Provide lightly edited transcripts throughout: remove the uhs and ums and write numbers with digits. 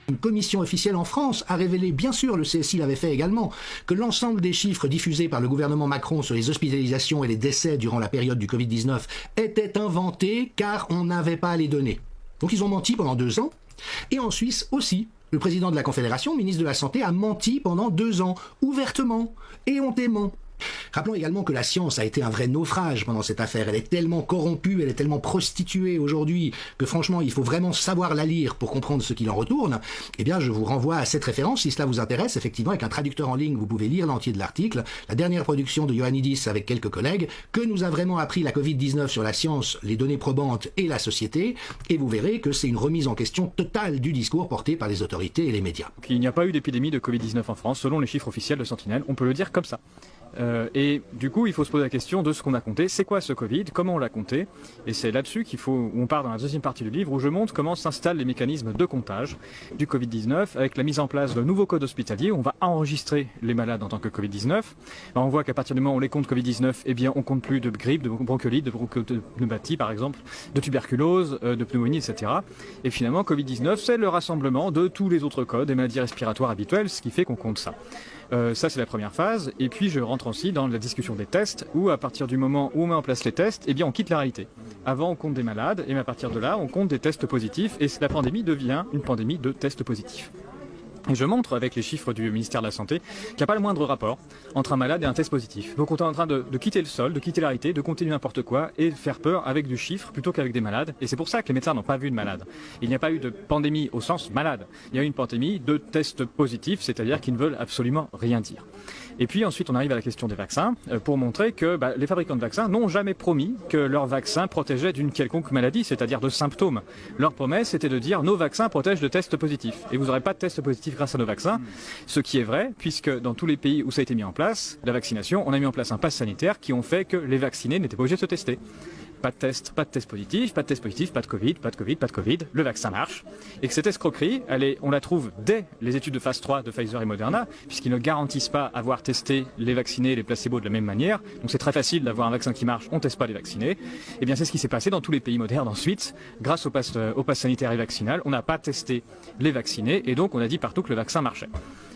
Une commission officielle en France a révélé, bien sûr le CSI l'avait fait également, que l'ensemble des chiffres diffusés par le gouvernement Macron sur les hospitalisations et les décès durant la période du Covid-19 étaient inventés car on n'avait pas les données. Donc ils ont menti pendant 2 ans. Et en Suisse aussi, le président de la Confédération, ministre de la Santé, a menti pendant 2 ans, ouvertement et hontément. Rappelons également que la science a été un vrai naufrage pendant cette affaire. Elle est tellement corrompue, elle est tellement prostituée aujourd'hui que franchement, il faut vraiment savoir la lire pour comprendre ce qu'il en retourne. Eh bien, je vous renvoie à cette référence si cela vous intéresse. Effectivement, avec un traducteur en ligne, vous pouvez lire l'entier de l'article. La dernière production de Ioannidis avec quelques collègues, que nous a vraiment appris la Covid-19 sur la science, les données probantes et la société. Et vous verrez que c'est une remise en question totale du discours porté par les autorités et les médias. Il n'y a pas eu d'épidémie de Covid-19 en France, selon les chiffres officiels de Sentinelle. On peut le dire comme ça. Et du coup, il faut se poser la question de ce qu'on a compté. C'est quoi ce Covid? Comment on l'a compté? Et c'est là-dessus où on part dans la deuxième partie du livre, où je montre comment s'installent les mécanismes de comptage du Covid-19 avec la mise en place d'un nouveau code hospitalier. On va enregistrer les malades en tant que Covid-19. On voit qu'à partir du moment où on les compte Covid-19, eh bien, on compte plus de grippe, de bronchiolite, de bronchopneumonie par exemple, de tuberculose, de pneumonie, etc. Et finalement, Covid-19, c'est le rassemblement de tous les autres codes des maladies respiratoires habituelles, ce qui fait qu'on compte ça. Ça, c'est la première phase. Et puis, je rentre aussi dans la discussion des tests, où à partir du moment où on met en place les tests, eh bien, on quitte la réalité. Avant, on compte des malades, et à partir de là, on compte des tests positifs, et la pandémie devient une pandémie de tests positifs. Et je montre avec les chiffres du ministère de la Santé qu'il n'y a pas le moindre rapport entre un malade et un test positif. Donc on est en train de quitter le sol, de quitter la réalité, de compter du n'importe quoi et de faire peur avec du chiffre plutôt qu'avec des malades. Et c'est pour ça que les médecins n'ont pas vu de malades. Il n'y a pas eu de pandémie au sens malade. Il y a eu une pandémie de tests positifs, c'est-à-dire qui ne veulent absolument rien dire. Et puis ensuite on arrive à la question des vaccins pour montrer que les fabricants de vaccins n'ont jamais promis que leurs vaccins protégeaient d'une quelconque maladie, c'est-à-dire de symptômes. Leur promesse était de dire nos vaccins protègent de tests positifs. Et vous n'aurez pas de tests positifs grâce à nos vaccins, ce qui est vrai puisque dans tous les pays où ça a été mis en place, la vaccination, on a mis en place un pass sanitaire qui ont fait que les vaccinés n'étaient pas obligés de se tester. Pas de test positif, pas de Covid, le vaccin marche. Et que cette escroquerie, on la trouve dès les études de phase 3 de Pfizer et Moderna, puisqu'ils ne garantissent pas avoir testé les vaccinés et les placebos de la même manière. Donc c'est très facile d'avoir un vaccin qui marche, on ne teste pas les vaccinés. Et bien c'est ce qui s'est passé dans tous les pays modernes ensuite. Grâce au pass sanitaire et vaccinal, on n'a pas testé les vaccinés et donc on a dit partout que le vaccin marchait.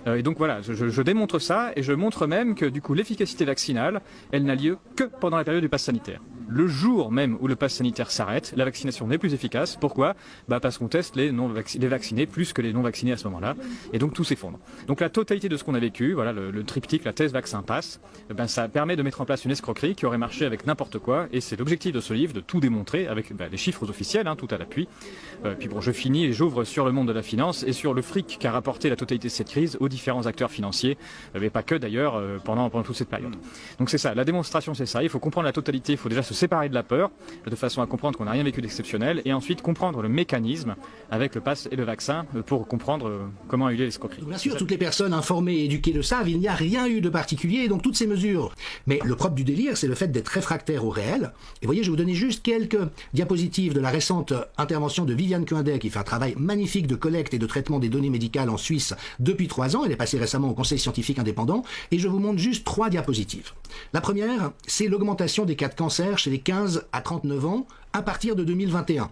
Et donc voilà, je démontre ça et je montre même que du coup l'efficacité vaccinale, elle n'a lieu que pendant la période du pass sanitaire. Le jour même où le pass sanitaire s'arrête, la vaccination n'est plus efficace. Pourquoi? Parce qu'on teste les vaccinés plus que les non vaccinés à ce moment-là. Et donc tout s'effondre. Donc la totalité de ce qu'on a vécu, voilà le triptyque, la thèse vaccin passe, ça permet de mettre en place une escroquerie qui aurait marché avec n'importe quoi. Et c'est l'objectif de ce livre, de tout démontrer avec les chiffres officiels, tout à l'appui. Puis bon, je finis et j'ouvre sur le monde de la finance et sur le fric qu'a rapporté la totalité de cette crise aux différents acteurs financiers, mais pas que d'ailleurs pendant toute cette période. Donc c'est ça, la démonstration c'est ça, il faut comprendre la totalité, il faut déjà se séparer de la peur, de façon à comprendre qu'on n'a rien vécu d'exceptionnel, et ensuite comprendre le mécanisme avec le pass et le vaccin pour comprendre comment a eu lieu l'escroquerie. Bien sûr, toutes les personnes informées et éduquées le savent, il n'y a rien eu de particulier, donc toutes ces mesures. Mais le propre du délire, c'est le fait d'être réfractaire au réel. Et voyez, je vais vous donner juste quelques diapositives de la récente intervention de Viviane Coindet, qui fait un travail magnifique de collecte et de traitement des données médicales en Suisse depuis 3 ans. Elle est passée récemment au Conseil scientifique indépendant, et je vous montre juste 3 diapositives. La première, c'est l'augmentation des cas de cancer chez les 15 à 39 ans à partir de 2021.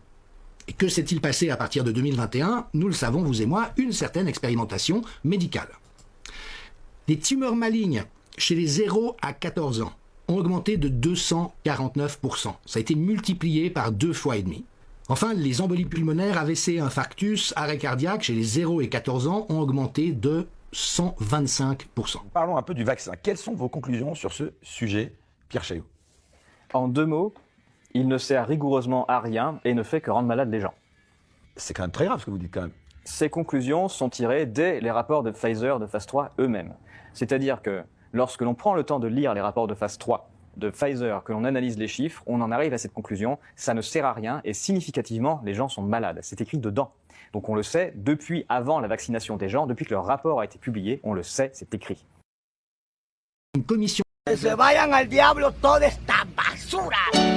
Et que s'est-il passé à partir de 2021? Nous le savons, vous et moi, une certaine expérimentation médicale. Les tumeurs malignes chez les 0 à 14 ans ont augmenté de 249%. Ça a été multiplié par 2,5 fois. Enfin, les embolies pulmonaires, AVC, infarctus, arrêt cardiaque chez les 0 et 14 ans ont augmenté de 125%. Parlons un peu du vaccin. Quelles sont vos conclusions sur ce sujet, Pierre Chailloux? En 2 mots, il ne sert rigoureusement à rien et ne fait que rendre malades les gens. C'est quand même très grave ce que vous dites quand même. Ces conclusions sont tirées dès les rapports de Pfizer de phase 3 eux-mêmes. C'est-à-dire que lorsque l'on prend le temps de lire les rapports de phase 3 de Pfizer, que l'on analyse les chiffres, on en arrive à cette conclusion, ça ne sert à rien et significativement, les gens sont malades. C'est écrit dedans. Donc on le sait depuis avant la vaccination des gens, depuis que leur rapport a été publié, on le sait, c'est écrit. Une commission. Que se vayan al diablo toda esta basura.